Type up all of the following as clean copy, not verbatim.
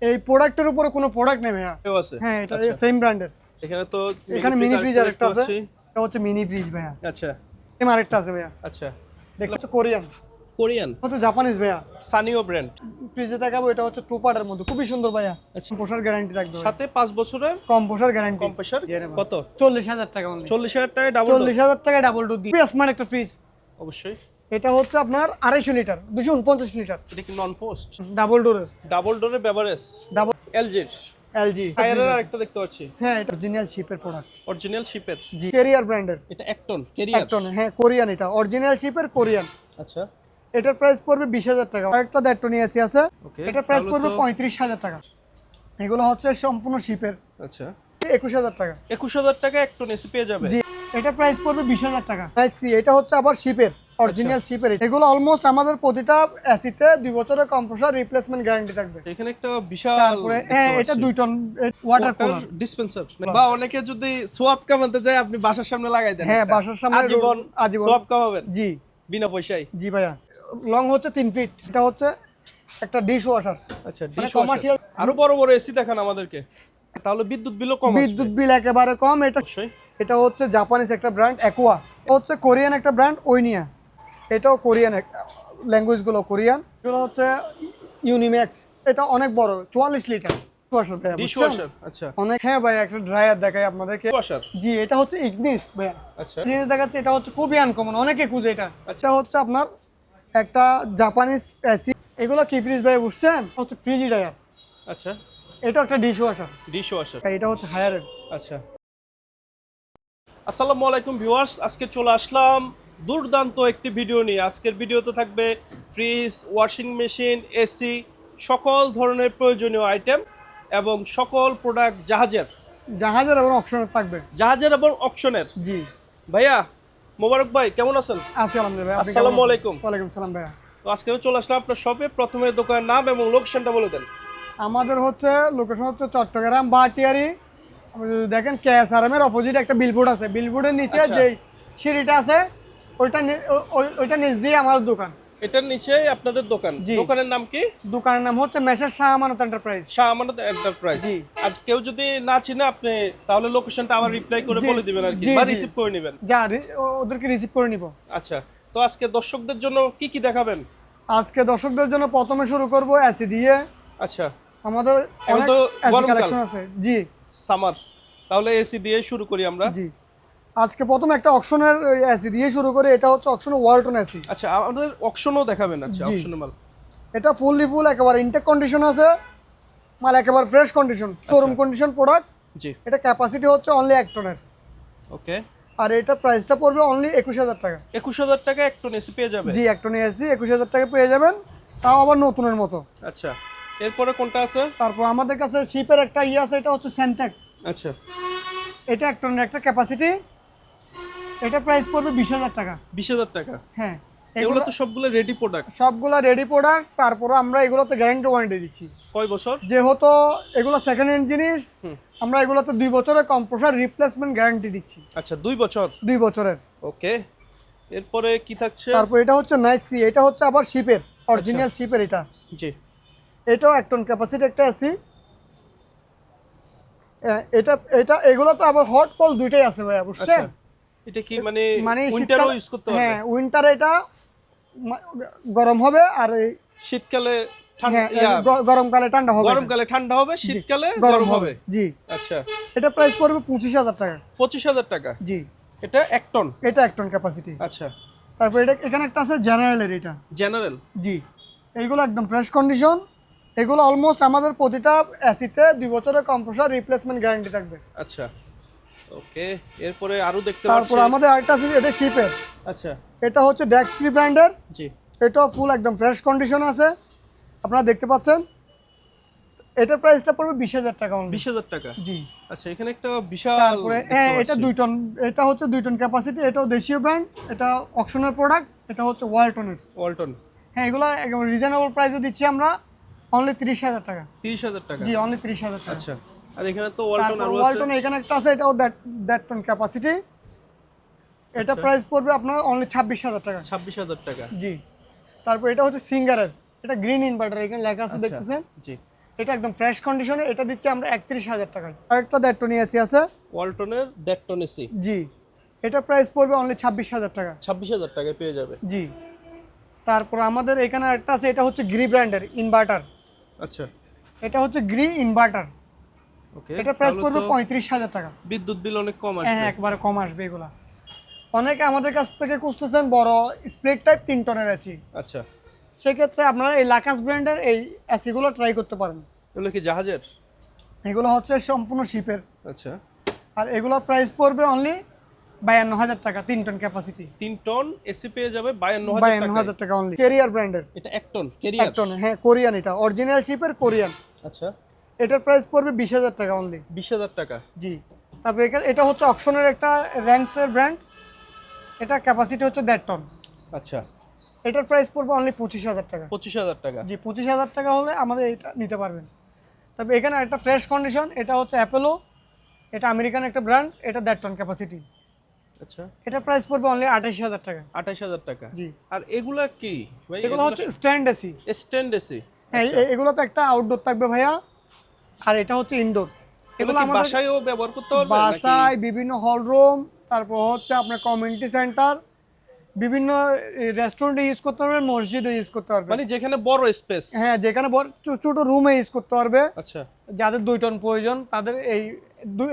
এই প্রোডাক্টের উপরে কোনো প্রোডাক্ট নেই ভাইয়া। হ্যাঁ, এটা সেম ব্র্যান্ডের। এখানে মিনি ফ্রিজ আরেকটা আছে, এটা হচ্ছে মিনি ফ্রিজ ভাইয়া। আচ্ছা, এম আরেকটা আছে ভাইয়া। আচ্ছা, দেখছো কোরিয়ান হচ্ছে জাপানিজ ভাইয়া, সানিও ব্র্যান্ড। ফ্রিজে দেখাবো, এটা হচ্ছে 2 পার্টের মধ্যে, খুবই সুন্দর ভাইয়া। কম্প্রেসার গ্যারান্টি থাকবে সাথে 5 বছরের কম্প্রেসার গ্যারান্টি। কম্প্রেসার কত? 40,000 টাকা অনলি। 40,000 টাকায় ডাবল 40,000 টাকায় ডাবল ডোর দিয়ে স্মার্ট একটা ফ্রিজ। অবশ্যই। এটা হচ্ছে আপনার 250 লিটার, 249 লিটার। এটা কি নন ফোস্ট? ডাবল ডোরের। ডাবল ডোরে বেভারেজ। ডাবল এলজির। এলজি ফায়ারের আরেকটা দেখতে পাচ্ছি। হ্যাঁ, এটা অরিজিনাল শিপের প্রোডাক্ট। অরিজিনাল শিপের। জি, ক্যারিয়ার ব্র্যান্ডের। এটা একটন ক্যারিয়ার। একটন, হ্যাঁ কোরিয়ান, এটা অরিজিনাল শিপের কোরিয়ান। আচ্ছা, এটার প্রাইস পড়বে 20,000 টাকা। আরেকটা দেড়টনি এসি আছে, ওকে। এটার প্রাইস পড়বে 35,000 টাকা। এগুলো হচ্ছে সম্পূর্ণ শিপের। আচ্ছা, 21,000 টাকা। 21,000 টাকা একটন এসি পেয়ে যাবে। জি, এটার প্রাইস পড়বে 20,000 টাকা। এসি এটা হচ্ছে আবার শিপের, অরিজিনাল শিপের। এগুলো অলমোস্ট আমাদের প্রতিটা এসিতে 2 বছরের কম্প্রেসার রিপ্লেসমেন্ট গ্যারান্টি থাকবে। এখানে একটা বিশাল, তারপরে হ্যাঁ, এটা 2 টন ওয়াটার কুলার ডিসপেন্সার। বা অনেকে যদি সোয়াপ কামাতে যায়, আপনি বাসার সামনে লাগাই দেন। হ্যাঁ, বাসার সামনে আজীবন সোয়াপ কামাবেন। জি, বিনা পয়সায়। জি ভাইয়া। লং হচ্ছে 3 ফিট। এটা হচ্ছে একটা ডিশ ওয়াশার। আচ্ছা, মানে কমার্শিয়াল। আরো বড় বড় এসি দেখান আমাদেরকে, তাহলে বিদ্যুৎ বিলও কম আসবে। বিদ্যুৎ বিল একেবারে কম। এটা অবশ্যই। এটা হচ্ছে জাপানিজ একটা ব্র্যান্ড অ্যাকোয়া। হচ্ছে কোরিয়ান একটা ব্র্যান্ড ওইনিয়া, এটাও কোরিয়ান, ল্যাঙ্গুয়েজগুলো কোরিয়ান। এগুলো হচ্ছে ইউনিম্যাক্স, এটা অনেক বড়, 44 লিটার ওয়াশার ভাইয়া। ডিশওয়াশার। আচ্ছা, অনেক। হ্যাঁ ভাই, একটা ড্রায়ার দেখাই আপনাদেরকে। ডিশওয়াশার। জি, এটা হচ্ছে ইগনিস ভাইয়া। আচ্ছা, জিনিস দেখাচ্ছে, এটা হচ্ছে খুবই আনকমন, অনেকে খুঁজে এটা। আচ্ছা, হচ্ছে আপনার একটা জাপানিজ এসি। এগুলো কি ফ্রিজ ভাই বুঝছেন? হচ্ছে ফ্রিজি ড্রায়ার। আচ্ছা, এটা একটা ডিশ ওয়াশার। ডিশওয়াশার। এটা হচ্ছে হায়ার। আচ্ছা, আসসালামু আলাইকুম ভিউয়ার্স, আজকে চলে আসলাম দুর্দান্ত একটি ভিডিও নিয়ে। আজকের ভিডিওতে থাকবে ফ্রিজ, ওয়াশিং মেশিন, এসি, সকল ধরনের প্রয়োজনীয় আইটেম এবং সকল প্রোডাক্ট জাহাজের এবং অপশনের থাকবে। জাহাজের এবং অকশনের। জি ভাইয়া, মোবারক ভাই, কেমন আছেন? আছি আলহামদুলিল্লাহ। আপনি আসসালামু কেমন আছেন? আলাইকুম। ওয়ালাইকুম সালাম ভাইয়া। তো আজকেও চলে আসলাম আপনার শপে। প্রথমে দোকানের নাম এবং লোকেশনটা বলে দেন। আমাদের হচ্ছে লোকেশন হচ্ছে চট্টগ্রাম বাটিয়ারি। আপনি যদি দেখেন কেএসআরএম এর অপোজিট একটা বিলবোর্ড আছে, বিলবোর্ডের নিচে আচ্ছা। যে সিঁড়িটা আছে ওইটা নিচ দিয়ে আমার দোকান। এটার নিচেই আপনাদের দোকান। জি। দোকানের নাম কি? দোকানের নাম হচ্ছে মেসার শাহ আমানত এন্টারপ্রাইজ। শাহ আমানত এন্টারপ্রাইজ। জি। আর কেউ যদি না চিনে, আপনি তাহলে লোকেশনটা আবার রিপ্লাই করে জি, বলে দিবেন আর কি, জি, বা জি। রিসিভ করে নেবেন। যা ওদেরকে রিসিভ করে নিব। আচ্ছা, তো আজকে দর্শকদের জন্য কি কি দেখাবেন? আজকে দর্শকদের জন্য প্রথমে শুরু করব এসি দিয়ে। আচ্ছা, আমাদের এখন অনেক তো এসি গরমকাল। কালেকশন আছে। জি, সামার, তাহলে এসি দিয়ে শুরু করি আমরা। জি। আজকে প্রথম একটা অকশনের এসি দিয়ে শুরু করে। এটা হচ্ছে অকশনের ওয়ালটন এসি। আচ্ছা, আমাদের অকশনও দেখাবেন? আচ্ছা, জি। অকশনের মাল। এটা ফুল একেবারে ইনটেক কন্ডিশন আছে, মাল একেবারে fresh condition, showroom condition product. জি। এটা ক্যাপাসিটি হচ্ছে অনলি 1 টনের। ওকে। আর এটা প্রাইসটা পড়বে অনলি 21,000 টাকা। 21,000 টাকা এক টন এসি পেয়ে যাবে। জি, 1 টনে এসি 21,000 টাকা পেয়ে যাবেন, তাও আবার নতুনের মতো। আচ্ছা, এরপরে কোনটা আছে? তারপর আমাদের কাছে শিপের একটা আছে, এটা হচ্ছে সেন্টেক। আচ্ছা, এটা 1 টনের একটা ক্যাপাসিটি। এটা প্রাইস পড়বে 20,000 টাকা। 20,000 টাকা। হ্যাঁ, এগুলো তো সবগুলো রেডি প্রোডাক্ট। সবগুলা রেডি প্রোডাক্ট। তারপরে আমরা এগুলোতে গ্যারান্টি ওয়ারেন্টি দিচ্ছি। কয় বছর? যেহেতু এগুলো সেকেন্ড হ্যান্ড জিনিস, হুম। আমরা এগুলোতে 2 বছরের কম্প্রেসার রিপ্লেসমেন্ট গ্যারান্টি দিচ্ছি। আচ্ছা, 2 বছর। 2 বছরের। ওকে, এরপরে কি থাকছে? তারপর এটা হচ্ছে নাইস সি। এটা হচ্ছে আবার শিপের, অরিজিনাল শিপের। এটা জি। এটাও 1 টন ক্যাপাসিটি একটা এসি। এটা এটা এগুলো তো আবার হট কোল্ড দুইটাই আছে ভাইয়া, বুঝছেন? আচ্ছা, এটা কি মানে মানে উইন্টারও ইউজ করতে হবে? হ্যাঁ, উইন্টারে এটা গরম হবে, আর এই শীতকালে ঠান্ডা, হ্যাঁ, গরমকালে ঠান্ডা হবে। গরমকালে ঠান্ডা হবে, শীতকালে গরম হবে। জি। আচ্ছা, এটা প্রাইস পড়বে 25,000 টাকা। 25,000 টাকা। জি, এটা 1 টন। এটা 1 টন ক্যাপাসিটি। আচ্ছা, তারপর এটা এখানে একটা আছে জেনারেলের। এটা জেনারেল। জি, এইগুলো একদম ফ্রেশ কন্ডিশন। এগুলো অলমোস্ট আমাদের প্রতিটা এসিতে 2 বছরের কম্প্রেসার রিপ্লেসমেন্ট গ্যারান্টি থাকবে। আচ্ছা, ওকে। এরপরে আরো দেখতে পাচ্ছি। তারপর আমাদের আরেকটা আছে, এটা শিপের। আচ্ছা, এটা হচ্ছে ডেক্স ফ্রি ব্র্যান্ডের। জি। এটাও ফুল একদম ফ্রেশ কন্ডিশন আছে, আপনারা দেখতে পাচ্ছেন। এটার প্রাইসটা পড়বে 20,000 টাকা অনলি। 20,000 টাকা। জি। আচ্ছা, এখানে একটা বিশাল। তারপরে হ্যাঁ, এটা 2 টন। এটা হচ্ছে 2 টন ক্যাপাসিটি। এটাও দেশীয় ব্র্যান্ড, এটা অকশনের প্রোডাক্ট। এটা হচ্ছে ওয়ালটনের। ওয়ালটন। হ্যাঁ, এগুলো একদম রিজনেবল প্রাইসে দিচ্ছি আমরা, অনলি 30,000 টাকা। 30,000 টাকা। জি, অনলি 30,000 টাকা। আচ্ছা, আর এখানে তো ওয়ালটন আরো আছে। ওয়ালটন এখানে একটা আছে, এটাও দেড় টন ক্যাপাসিটি। এটা আচ্ছা। প্রাইস পড়বে আপনার অনলি 26,000 টাকা। 26,000 টাকা। জি। তারপর এটা হচ্ছে সিঙ্গারের, এটা গ্রিন ইনভার্টার, এখানে লেখা আছে আচ্ছা, দেখতেছেন। জি। এটা একদম ফ্রেশ কন্ডিশনে, এটা দিচ্ছি আমরা 31,000 টাকায়। আরেকটা দেড়টন এসি আছে, ওয়ালটনের 1.5 টন এসি, জি, এটা প্রাইস পড়বে অনলি 26,000 টাকা। 26,000 টাকায় পেয়ে যাবে। জি, তারপর আমাদের এখানে একটা আছে, এটা হচ্ছে গ্রি ব্র্যান্ডের ইনভার্টার। আচ্ছা, এটা হচ্ছে গ্রি ইনভার্টার, ওকে। এটা প্রাইস পড়বে 35,000 টাকা। বিদ্যুৎ বিল অনেক কম হ্যাঁ, আসবে। একবারে কম আসবে এগুলা। অনেকে আমাদের কাছ থেকে খুঁজতেছেন বড় স্প্লিট টাইপ 3 টনের এসি, আচ্ছা, সেক্ষেত্রে আপনারা এই লাকাস ব্র্যান্ডের এই এসিগুলো ট্রাই করতে পারেন। এগুলো কি জাহাজের? এগুলো হচ্ছে সম্পূর্ণ শিপের, আচ্ছা, আর এগুলোর প্রাইস পড়বে অনলি 52,000 টাকা। 3 টন ক্যাপাসিটি, 3 টন এসি পেয়ে যাবে 52,000 টাকায়। 52,000 টাকা অনলি। কেরিয়ার ব্র্যান্ডের, এটা 1 টন 1 ক্যারিয়ার। টন, হ্যাঁ কোরিয়ান, এটা অরিজিনাল শিপের কোরিয়ান। আচ্ছা, এটার প্রাইস পড়বে 20,000 টাকা অনলি। 20,000 টাকা। জি, তারপরে এটা হচ্ছে অকশনের একটা র্যাঙ্কসের ব্র্যান্ড, এটা ক্যাপাসিটি হচ্ছে 1.5 টন। আচ্ছা, এটার প্রাইস পড়বে অনলি 25,000 টাকা। 25,000 টাকা। জি, 25,000 টাকা হলে আমাদের এটা নিতে পারবেন। তবে এখানে একটা ফ্রেশ কন্ডিশন, এটা হচ্ছে অ্যাপোলো, এটা আমেরিকান একটা ব্র্যান্ড, এটা 1.5 টন ক্যাপাসিটি। আচ্ছা, এটা প্রাইস পড়বে অনলি 28,000 টাকা। 28,000 টাকা। জি, আর এগুলা কি ভাই? এগুলো হচ্ছে স্ট্যান্ড এসি। Stand AC. হ্যাঁ, এগুলো তো একটা আউটডোর থাকবে ভাইয়া, আর এটা হচ্ছে ইনডোর। এগুলো কি বাসায়ও ব্যবহার করতে পারবে নাকি? বাসায়, বিভিন্ন হল রুম, তারপর হচ্ছে আপনার কমিউনিটি সেন্টার, বিভিন্ন রেস্টুরেন্টে ইউজ করতে পারবে, মসজিদে ইউজ করতে পারবে। মানে যেখানে বড় স্পেস। হ্যাঁ, যেখানে ছোট রুমে ইউজ করতে পারবে। আচ্ছা, যাদের 2 টন প্রয়োজন তাদের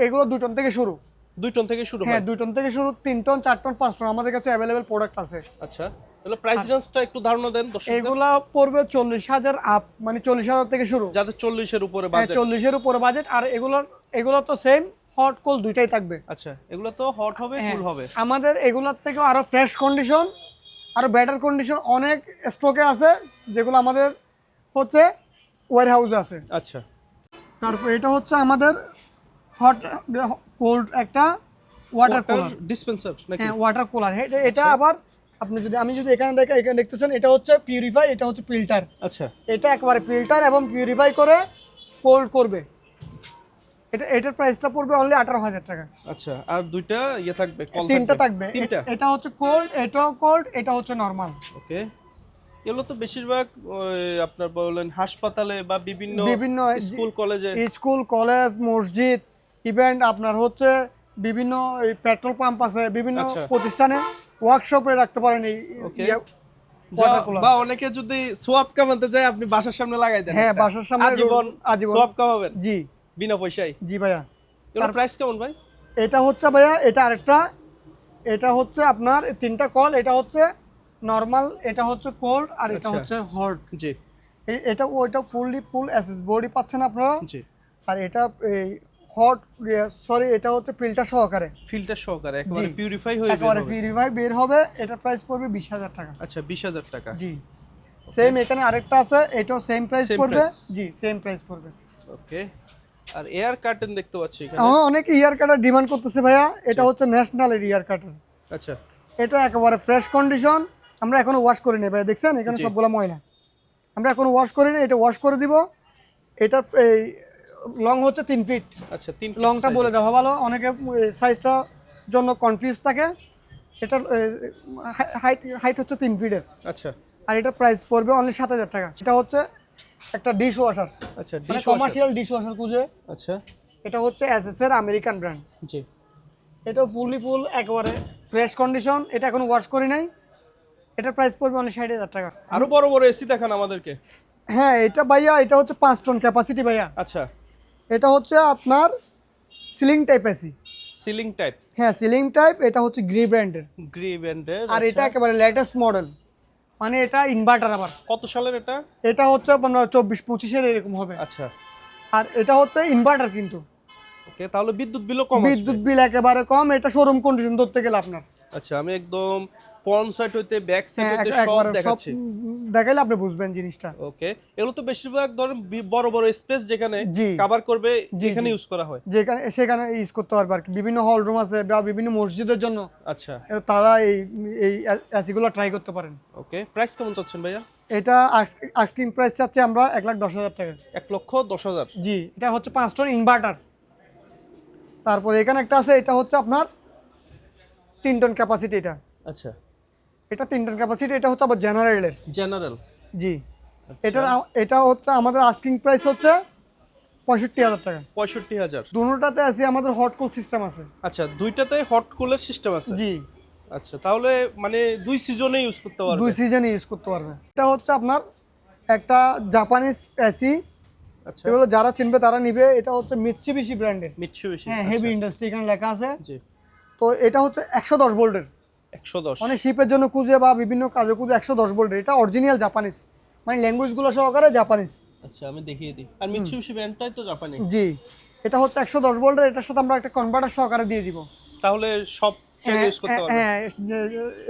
এগুলো 2 টন থেকে শুরু। 2 টন থেকে শুরু হ্যাঁ, হয়। 2 টন থেকে শুরু, 3 টন, 4 টন, 5 টন আমাদের কাছে অ্যাভেলেবেল প্রোডাক্ট আছে। আচ্ছা, তাহলে প্রাইস রেঞ্জটা একটু ধারণা দেন দর্শকদের। এগুলা পড়বে 40,000 আপ, মানে 40,000 থেকে শুরু। যাদের 40 এর উপরে হ্যাঁ, বাজেট। 40 এর উপরে বাজেট। আর এগুলো তো সেম হট কোল্ড দুইটাই থাকবে। আচ্ছা, এগুলো তো হট হবে, হ্যাঁ, কুল হবে। আমাদের এগুলোর থেকেও আরো ফ্রেশ কন্ডিশন, আরো বেটার কন্ডিশন অনেক স্টকে আছে, যেগুলো আমাদের হচ্ছে ওয়্যার হাউসে আছে। আচ্ছা, তারপর এটা হচ্ছে আমাদের হট কোল্ড একটা ওয়াটার কুলার। ডিসপেন্সার নাকি? হ্যাঁ, ওয়াটার কুলার। এটা আবার আমি যদি এখানে দেখতেছেন, এটা হচ্ছে পিউরিফাই, এটা হচ্ছে ফিল্টার। আচ্ছা, এটা একবারে ফিল্টার এবং পিউরিফাই করে কোল্ড করবে। এটার প্রাইসটা পড়বে অনলি 18,000 টাকা। আচ্ছা, আর দুইটা ইয়ে থাকবে, কল তিনটা থাকবে। তিনটা। এটা হচ্ছে কোল্ড, এটাও কোল্ড, এটা হচ্ছে নরমাল। ওকে। এগুলো তো বেশিরভাগ আপনার বলেন হাসপাতালে বা বিভিন্ন স্কুল কলেজে। স্কুল কলেজ মসজিদ, ইভেন্ট আপনার হচ্ছে বিভিন্ন পেট্রোল পাম্প আছে, বিভিন্ন আচ্ছা। প্রতিষ্ঠানে ওয়ার্কশপে রাখতে পারেন এই ওকে। water cooler। বা অনেকে যদি সোয়াব কামাতে যায়, আপনি বাসার সামনে লাগাই দেন। হ্যাঁ, একটা। বাসার সামনে আজীবন সোয়াব কামাবেন জি, বিনা পয়সায়। জি ভাইয়া। এর প্রাইস কেমন ভাই? এটা হচ্ছে ভাইয়া, এটা আরেকটা, এটা হচ্ছে আপনার 3টা কল, এটা হচ্ছে নরমাল, এটা হচ্ছে কোল্ড, আর এটা আচ্ছা। হচ্ছে হট। জি, ওইটা ফুল এসএস বডি পাচ্ছেন আপনারা। জি। আর এটা এই হট, সরি, এটা হচ্ছে ফিল্টার সহকারে, ফিল্টার সহকারে একেবারে জি। পিউরিফাই হয়ে একেবারে বের হবে। পিউরিফাই বের হবে। এটার প্রাইস পড়বে 20,000 টাকা। আচ্ছা, 20,000 টাকা। জি, সেম এখানে আরেকটা আছে, এটাও সেম প্রাইস Same পড়বে। price। জি, সেম প্রাইস পড়বে। ওকে। আর এয়ার কার্টেন দেখতে পাচ্ছি এখানে। অনেক ইয়ার কাটার ডিমান্ড করতেছে ভাইয়া, এটা হচ্ছে ন্যাশনালের ইয়ার কাটার। আচ্ছা, এটা একেবারে ফ্রেশ কন্ডিশন, আমরা এখনো ওয়াশ করিনি ভাইয়া, দেখছেন এখানে জি। সবগুলো ময়লা, আমরা এখনো ওয়াশ করিনি, এটা ওয়াশ করে দিব। এটার এই লং হচ্ছে 3 ফিট। আচ্ছা, 3 লংটা বলে দেওয়া ভালো, অনেকে সাইজটা জন্য কনফিউজ থাকে। এটার হাইট হচ্ছে 3 ফিটের। আচ্ছা, আর এটার প্রাইস পড়বে অনলি 7,000 টাকা। এটা হচ্ছে একটা ডিশ ওয়াশার, আচ্ছা, মানে ডিশ কমার্শিয়াল ডিশ ওয়াশার খুঁজে। আচ্ছা, এটা হচ্ছে এসএস এর আমেরিকান ব্র্যান্ড। জি। এটা ফুল একেবারে ফ্রেশ কন্ডিশন, এটা এখনো ওয়াশ করি নাই। এটার প্রাইস পড়বে অনলি 60,000 টাকা। আরো বড় বড় এসি দেখান আমাদেরকে। হ্যাঁ, এটা ভাইয়া, এটা হচ্ছে 5 টন ক্যাপাসিটি ভাইয়া। আচ্ছা, এটা হচ্ছে আপনার ceiling type AC. Ceiling type. হ্যাঁ, সিলিং টাইপ। এটা হচ্ছে গ্রি ব্র্যান্ডের, গ্রি ব্র্যান্ডের। আর এটা একেবারে লেটেস্ট মডেল, মানে এটা ইনভার্টার আবার। কত সালের এটা? এটা হচ্ছে আপনার 24-25 এরকম হবে। আচ্ছা, আর এটা হচ্ছে ইনভার্টার কিন্তু। ওকে, তাহলে বিদ্যুৎ বিলও কম আসবে। বিদ্যুৎ বিল একেবারে কম। এটা শোরুম কন্ডিশন ধরতে গেলে আপনার। আচ্ছা, আমি একদম ফ্রন্ট সাইড হইতে ব্যাক সাইড হ্যাঁ, হইতে সব একবারে সব দেখাচ্ছি। দেখাইলে আপনি বুঝবেন জিনিসটা। ওকে, এগুলো তো বেশিরভাগ ধরেন বড় বড় স্পেস যেখানে জি। কভার করবে, জি, এখানে জি। ইউজ করা হয়। সেখানে ইউজ করতে পারবে আর কি। বিভিন্ন হল রুম আছে বা বিভিন্ন মসজিদের জন্য আচ্ছা, তারা এই এসিগুলো ট্রাই করতে পারেন। ওকে। প্রাইস কেমন চাচ্ছেন ভাইয়া? এটা আস্কিং প্রাইস চাচ্ছি আমরা 1,10,000 টাকা। 1,10,000। জি, এটা হচ্ছে 5 টন ইনভার্টার। তারপরে এখানে একটা আছে, এটা হচ্ছে আপনার 3 টন ক্যাপাসিটি। আচ্ছা, এটা 3 টন ক্যাপাসিটি। এটা হচ্ছে আবার জেনারেলের। জেনারেল। জি, এটা হচ্ছে আমাদের আস্কিং প্রাইস হচ্ছে 65,000 টাকা। 65,000। দুটোটাতে আছে আমাদের হট কুল সিস্টেম আছে। আচ্ছা, দুইটাতে হট কুলার সিস্টেম আছে। জি, আচ্ছা, তাহলে মানে দুই সিজনে ইউজ করতে পারবে। দুই সিজনে ইউজ করতে পারবে। এটা হচ্ছে আপনার একটা জাপানিজ এসি, আচ্ছা, এগুলো যারা চিনবে তারা নিবে। এটা হচ্ছে মিৎসুবিশি ব্র্যান্ডের। মিৎসুবিশি। হ্যাঁ, হেভি ইন্ডাস্ট্রি এখানে লেখা আছে। জি, তো এটা হচ্ছে 110 ভোল্টের। 110। মানে শিপের জন্য খুঁজে বা বিভিন্ন কাজে খুঁজে 110 ভোল্টের। এটা অরিজিনাল জাপানিজ, মানে ল্যাঙ্গুয়েজগুলো সহকারে জাপানিজ। আচ্ছা, আমি দেখিয়ে দিই। আর মিৎসুবিশি ব্র্যান্ডটাই তো জাপানি। জি, এটা হচ্ছে 110 ভোল্টের। এটার সাথে আমরা একটা কনভার্টার সহকারে দিয়ে দিব। তাহলে সব চ্যানেল ইউজ করতে পারবে। হ্যাঁ,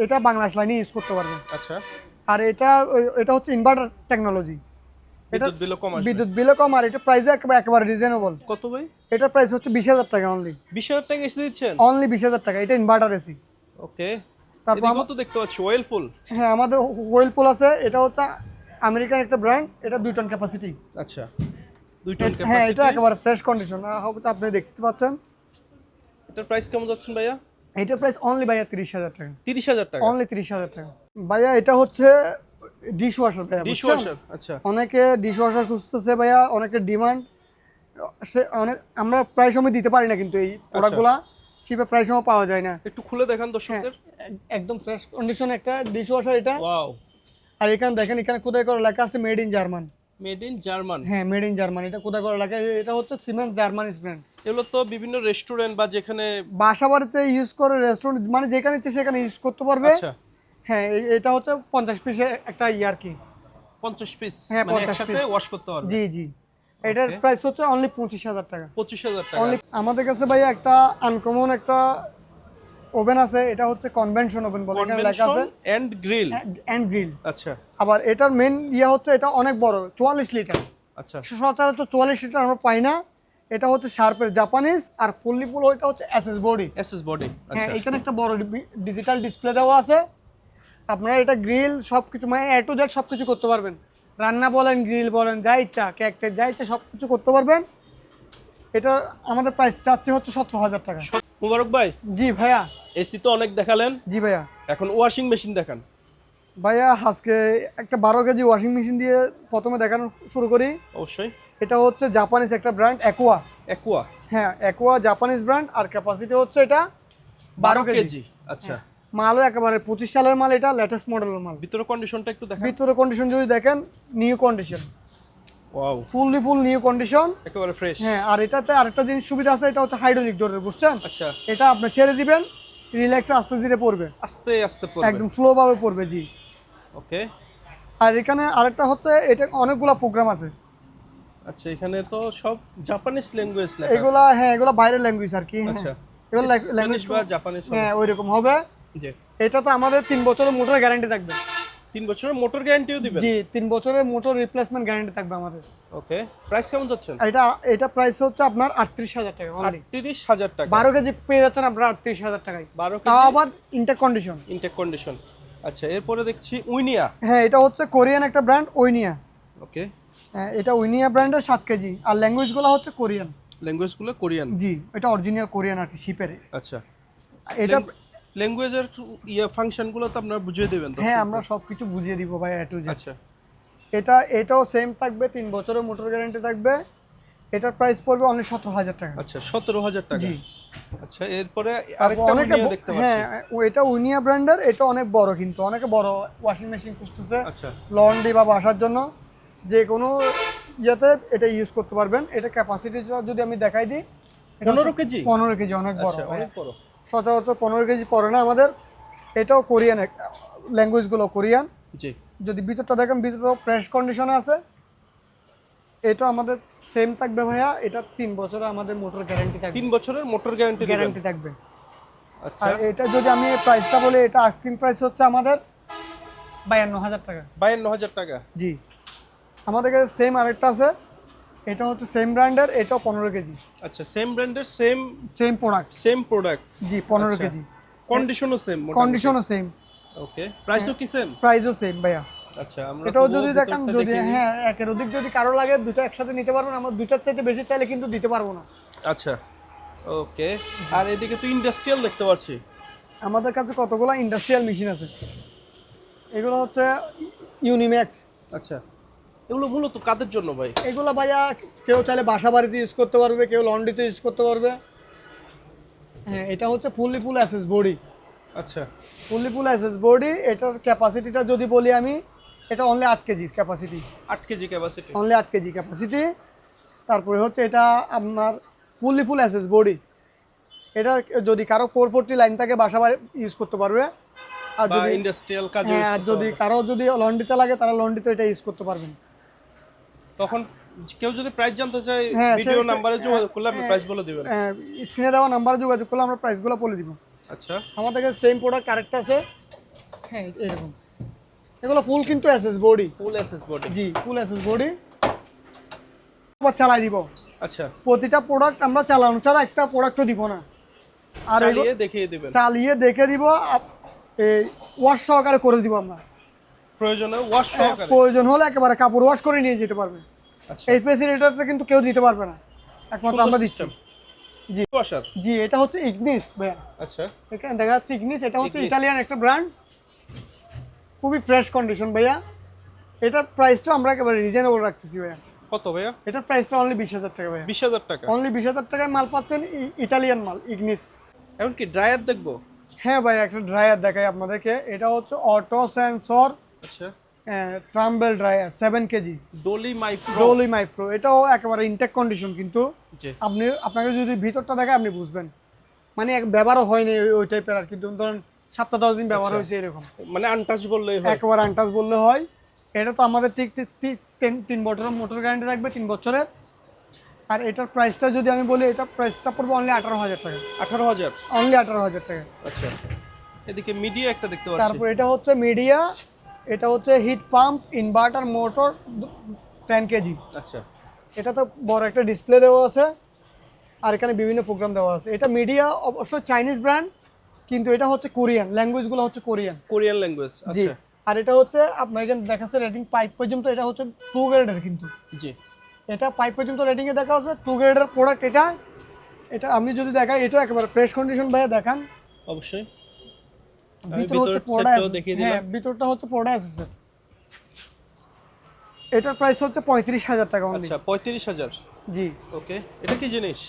এটা বাংলাদেশ লাইনে ইউজ করতে পারবে। আচ্ছা, আর এটা হচ্ছে ইনভার্টার টেকনোলজি। এটা বিদ্যুৎ বিলও কম আসবে। বিদ্যুৎ বিলও কম, আর এটা প্রাইসে একেবারে রিজনেবল। কত ভাই? এটার প্রাইস হচ্ছে 20,000 টাকা অনলি। 20,000 টাকা এসে দিচ্ছেন? অনলি 20,000 টাকা। এটা ইনভার্টার এসি। ওকে। তারপর এদিকেও তো দেখতে পাচ্ছি ওয়েলফুল। হ্যাঁ, আমাদের হুইলপুল আছে। এটা হচ্ছে আমেরিকান একটা ব্র্যান্ড। এটা 2 টন ক্যাপাসিটি। আচ্ছা, 2 টন হ্যাঁ, এটা ক্যাপাসিটি। একেবারে ফ্রেশ কন্ডিশন হবে, তো আপনি দেখতে পাচ্ছেন। এটার প্রাইস কেমন যাচ্ছেন ভাইয়া? এটার প্রাইস অনলি ভাইয়া 30,000 টাকা। 30,000 টাকা। অনলি 30,000 টাকা। ভাইয়া এটা হচ্ছে ডিশ ওয়াশার ভাইয়া, ডিশ বুঝছেন? ওয়াশার। আচ্ছা, অনেকে ডিশ ওয়াশার খুঁজতেছে ভাইয়া, অনেকের ডিমান্ড। আমরা প্রায় সময় দিতে পারি না, কিন্তু এই প্রোডাক্টগুলা শিপে প্রায় সময় পাওয়া যায় না। একটু খুলে দেখান হ্যাঁ, দর্শকদের। একদম ফ্রেশ কন্ডিশন একটা ডিশ ওয়াশার এটা। ওয়াও, আর এখানে দেখেন, এখানে কোথায় করে লেখা আছে made in German. Made in German. হ্যাঁ, মেড ইন জার্মান। এটা কোথায় করে লেখা, এটা হচ্ছে সিমেন্স জার্মানিজ ব্র্যান্ড। এগুলো তো বিভিন্ন রেস্টুরেন্ট বা যেখানে বাসা বাড়িতে ইউজ করে, রেস্টুরেন্ট মানে যেখানে ইচ্ছে সেখানে ইউজ করতে পারবে। আচ্ছা, হ্যাঁ, এটা হচ্ছে 50 পিসের একটা আর কি। 50 পিস হ্যাঁ, মানে 50 একসাথে piece। ওয়াশ করতে পারবে। জি জি, এটার Okay. প্রাইস হচ্ছে অনলি 25,000 টাকা। 25,000 টাকা। অনলি। আমাদের কাছে ভাই একটা আনকমন একটা ওভেন আছে। এটা হচ্ছে কনভেনশন ওভেন বলে, এখানে লেখা আছে convention and grill. And grill. আচ্ছা, আবার এটার মেন হচ্ছে এটা অনেক বড়, 44 লিটার। আচ্ছা, সচরাচর 44 লিটার আমরা পাই না। এটা হচ্ছে শার্পের জাপানিজ, আর ফুললি ফুল ওইটা হচ্ছে এসএস বডি। SS body. হ্যাঁ, আচ্ছা, এখানে একটা বড় ডিজিটাল ডিসপ্লে দেওয়া আছে। আপনারা এটা গ্রিল সবকিছু মানে এ টু জেড সবকিছু করতে পারবেন। রান্না বলেন, গ্রিল বলেন, যা ইচ্ছা, কেক টেক যা ইচ্ছা সবকিছু করতে পারবেন। এটা আমাদের প্রাইস চাচ্ছে হচ্ছে 17,000 টাকা। মুবারক ভাই, জি ভাইয়া। এসি তো অনেক দেখালেন, জি ভাইয়া। এখন ওয়াশিং মেশিন দেখান। ভাইয়া আজকে একটা 12 কেজি ওয়াশিং মেশিন দিয়ে প্রথমে দেখানো শুরু করি। অবশ্যই। এটা হচ্ছে জাপানিজ একটা ব্র্যান্ড, অ্যাকোয়া। অ্যাকোয়া। হ্যাঁ, অ্যাকোয়া জাপানিজ ব্র্যান্ড, আর ক্যাপাসিটি হচ্ছে এটা 12 কেজি। আচ্ছা, মালও একেবারে 25 সালের মাল, এটা লেটেস্ট মডেলের মাল। ভিতরে কন্ডিশনটা একটু দেখান। ভিতরে কন্ডিশন যদি দেখেন, নিউ কন্ডিশন, ওয়াও, ফুল নিউ কন্ডিশন। একেবারে ফ্রেশ। হ্যাঁ, আর এটাতে আরেকটা জিনিস সুবিধা আছে, এটা হচ্ছে হাইড্রোলিক ডোরের, বুঝছেন? আচ্ছা, এটা আপনি ছেড়ে দিবেন, রিল্যাক্সে আস্তে ধীরে পড়বে, আস্তে আস্তে পড়বে। একদম স্লো ভাবে পড়বে। জি। ওকে। আর এখানে আরেকটা হচ্ছে, এটা অনেকগুলা প্রোগ্রাম আছে। আচ্ছা, এখানে তো সব জাপানিজ ল্যাঙ্গুয়েজ লেখা। এগুলা, হ্যাঁ, এগুলা বাইরের ল্যাঙ্গুয়েজ আর কি। আচ্ছা, এগুলো স্প্যানিশ ল্যাঙ্গুয়েজ বা জাপানিজ। হ্যাঁ, ওইরকম হবে। জি। এটাতে আমাদের 3 বছরের মোটর গ্যারান্টি থাকবে। 3 বছরের মোটর গ্যারান্টিও দিবেন? জি, 3 বছরের মোটর রিপ্লেসমেন্ট গ্যারান্টি থাকবে আমাদের। ওকে। প্রাইস কেমন যাচ্ছেন? এটা প্রাইস হচ্ছে আপনার 38,000 টাকা অনলি। 38,000 টাকা। 12 কেজি পেয়ে যাচ্ছেন আপনারা 38,000 টাকায়। 12 তাও কেজি আবার ইনটেক কন্ডিশন। Intact condition. আচ্ছা, এরপরে দেখছি উইনিয়া। হ্যাঁ, এটা হচ্ছে কোরিয়ান একটা ব্র্যান্ড, ওইনিয়া। ওকে। হ্যাঁ, এটা ওইনিয়া ব্র্যান্ডের 7 কেজি, আর ল্যাঙ্গুয়েজগুলো হচ্ছে কোরিয়ান। ল্যাঙ্গুয়েজগুলো কোরিয়ান। জি, এটা অরিজিনাল কোরিয়ান আর কি, শিপের। আচ্ছা, এটা ল্যাঙ্গুয়েজের ফাংশনগুলো তো আপনারা বুঝিয়ে দেবেন তো? হ্যাঁ, আমরা সবকিছু বুঝিয়ে দিব ভাই, এ টু জেড। আচ্ছা, এটাও সেম থাকবে, 3 বছরের মোটর গ্যারান্টি থাকবে। এটার প্রাইস পড়বে অনলি 17,000 টাকা। আচ্ছা, 17,000 টাকা। জি। আচ্ছা, এরপরে তারপর আরেকটা অনেকে উইনিয়া দেখতে পাচ্ছি। হ্যাঁ, এটা উইনিয়া ব্র্যান্ডের। এটা অনেক বড়, কিন্তু অনেকে বড় ওয়াশিং মেশিন খুঁজতেছে আচ্ছা, লন্ড্রি বা বাসার জন্য, যে কোনো ইয়েতে এটা ইউজ করতে পারবেন। এটা ক্যাপাসিটি যদি আমি দেখাই দিই, 15 কেজি। 15 কেজি, অনেক বড়। আচ্ছা, অনেক বড়। সচরাচর 15 কেজি পড়ে না আমাদের। এটাও কোরিয়ান, ল্যাঙ্গুয়েজগুলো কোরিয়ান। জি। যদি ভিতরটা দেখেন, ভিতরটাও ফ্রেশ কন্ডিশনে আছে। এটা আমাদের সেম থাকবে ভাইয়া। এটা 3 বছরের আমাদের মোটর গ্যারান্টি থাকবে। 3 বছরের মোটর গ্যারান্টি গ্যারান্টি থাকবে। আচ্ছা, আর এটা যদি আমি প্রাইসটা বলি, এটা আইসক্রিম প্রাইস হচ্ছে আমাদের 52,000 টাকা। 52,000 টাকা। জি। আমাদের কাছে সেম আরেকটা আছে, এটা হচ্ছে সেম ব্র্যান্ডের, এটাও 15 কেজি। আচ্ছা, সেম ব্র্যান্ডের সেম প্রোডাক্ট। Same product. জি, 15 কেজি। কন্ডিশনও সেম। কন্ডিশনও সেম, ওকে। প্রাইসও কি সেম? প্রাইসও সেম ভাইয়া। আচ্ছা, আমরা এটাও তবুও যদি দেখেন, ভিতরটা যদি দেখে নিই। হ্যাঁ, একের অধিক যদি কারো লাগে, দুটো একসাথে নিতে পারবেন। আমরা দুইটার চাইতে বেশি চাইলে কিন্তু দিতে পারবো না। আচ্ছা, ওকে। আর এদিকে তো ইন্ডাস্ট্রিয়াল দেখতে পাচ্ছি। আমাদের কাছে কতগুলো ইন্ডাস্ট্রিয়াল মেশিন আছে। এগুলো হচ্ছে ইউনিম্যাক্স। আচ্ছা, এগুলো মূলত কাদের জন্য ভাই? এগুলো ভাইয়া কেউ চাইলে বাসা বাড়িতে ইউজ করতে পারবে, কেউ লন্ড্রিতে ইউজ করতে পারবে। হ্যাঁ, এটা হচ্ছে ফুল অ্যাসেস বডি। আচ্ছা, ফুল অ্যাসেস বডি। এটার ক্যাপাসিটিটা যদি বলি আমি, এটা only 8 KG capacity. 8 KG capacity. Only 8 KG capacity. তারপরে হচ্ছে এটা আপনার ফুল অ্যাসেস বডি। এটা যদি কারো 440 লাইন থাকে বাসা বাড়ি ইউজ করতে পারবে। আর বা যদি ইন্ডাস্ট্রিয়াল কাজে হ্যাঁ, use আর করতে যদি পারবে। কারো যদি লন্ড্রিতে লাগে তারা লন্ড্রিতে এটা ইউজ করতে পারবেন। তখন কেউ যদি প্রাইস জানতে চায় হ্যাঁ, ভিডিও নাম্বারে যোগাযোগ করলে আপনি প্রাইস বলে দিবেন। স্ক্রিনে দেওয়া নাম্বারে যোগাযোগ করলে আমরা প্রাইসগুলো বলে দিব। আচ্ছা, আমাদের কাছে সেম প্রোডাক্ট আরেকটা আছে। হ্যাঁ, এরকম এগুলো ফুল কিন্তু অ্যাসেস বডি। ফুল অ্যাসেস বডি। জি, ফুল অ্যাসেস বডি। আবার চালাই দিব। আচ্ছা, প্রতিটা প্রোডাক্ট আমরা চালানো ছাড়া একটা প্রোডাক্টও দিব না। আর চালিয়ে দেখিয়ে দিবেন। চালিয়ে দেখে দিব, এই ওয়াশ সহকারে করে দিব আমরা। প্রয়োজনে ওয়াশ সহকারে। প্রয়োজন হলে একেবারে কাপড় ওয়াশ করে নিয়ে যেতে পারবে। আচ্ছা, এই ফেসিলিটিটা কিন্তু কেউ দিতে পারবে না, একমাত্র আমরা দিচ্ছি। জি ওয়াশার। জি, এটা হচ্ছে ইগনিস ভাইয়া। আচ্ছা, এখানে দেখা যাচ্ছে ইগনিস। এটা হচ্ছে ইগনিস। ইটালিয়ান একটা ব্র্যান্ড, খুবই ফ্রেশ কন্ডিশন ভাইয়া। এটার প্রাইসটা আমরা একেবারে রিজনেবল রাখতেছি ভাইয়া। কত ভাইয়া? এটার প্রাইসটা অনলি 20,000 টাকা ভাইয়া। 20,000 টাকা। অনলি 20,000 টাকায় মাল পাচ্ছেন, ইটালিয়ান মাল, ইগনিস। এখন কি ড্রায়ার দেখবো? হ্যাঁ ভাই, একটা ড্রায়ার দেখাই আপনাদেরকে। এটা হচ্ছে অটো সেন্সর আচ্ছা, ট্রাম্বেল ড্রায়ার 7 কেজি ডলি মাইক্রো। ডোলি মাইক্রো। এটাও একেবারে ইনটেক কন্ডিশন, কিন্তু জি, আপনাকে যদি ভিতরটা দেখে আপনি বুঝবেন, মানে ব্যবহারও হয়নি ওই টাইপের আর কি। ধরেন 7-10 দিন ব্যবহার হয়েছে এরকম, মানে আনটাচ বললেই হয়। একেবারে আনটাচ বললে হয়। এটা তো আমাদের ঠিক 3 বছরের মোটর গ্যারান্টি থাকবে, 3 বছরের। আর এটার প্রাইসটা যদি আমি বলি, এটার প্রাইসটা পড়বে অনলি 18,000 টাকা। 18,000। অনলি 18,000 টাকা। আচ্ছা, এদিকে মিডিয়া একটা দেখতে পাচ্ছি। তারপর এটা হচ্ছে মিডিয়া। এটা হচ্ছে heat pump inverter motor 10 kg. আচ্ছা, এটা তো বড় একটা ডিসপ্লে দেওয়া আছে, আর এখানে বিভিন্ন প্রোগ্রাম দেওয়া আছে। এটা মিডিয়া অবশ্য চাইনিজ ব্র্যান্ড, কিন্তু এটা হচ্ছে কোরিয়ান, ল্যাঙ্গুয়েজগুলো হচ্ছে কোরিয়ান। Korean language. জি। আচ্ছা, আর এটা হচ্ছে আপনার এখানে দেখাচ্ছে রেটিং 5 পর্যন্ত। এটা হচ্ছে 2 গ্রেডের, কিন্তু জি, এটা 5 পর্যন্ত রেটিংয়ে দেখা হচ্ছে 2 গ্রেডের প্রোডাক্ট। এটা এটা আমি যদি দেখাই, এটা একেবারে ফ্রেশ কন্ডিশন ভাইয়া, দেখান। অবশ্যই। ভিতরে হচ্ছে ভিতরের প্রোডাক্ট, সেটটাও দেখিয়ে দিলাম। হ্যাঁ, ভিতরটা হচ্ছে প্রোডাক্ট আছে। এটার প্রাইস হচ্ছে 35,000 টাকা অনলি। আচ্ছা, 35,000। জি। ওকে, এটা কি জিনিস?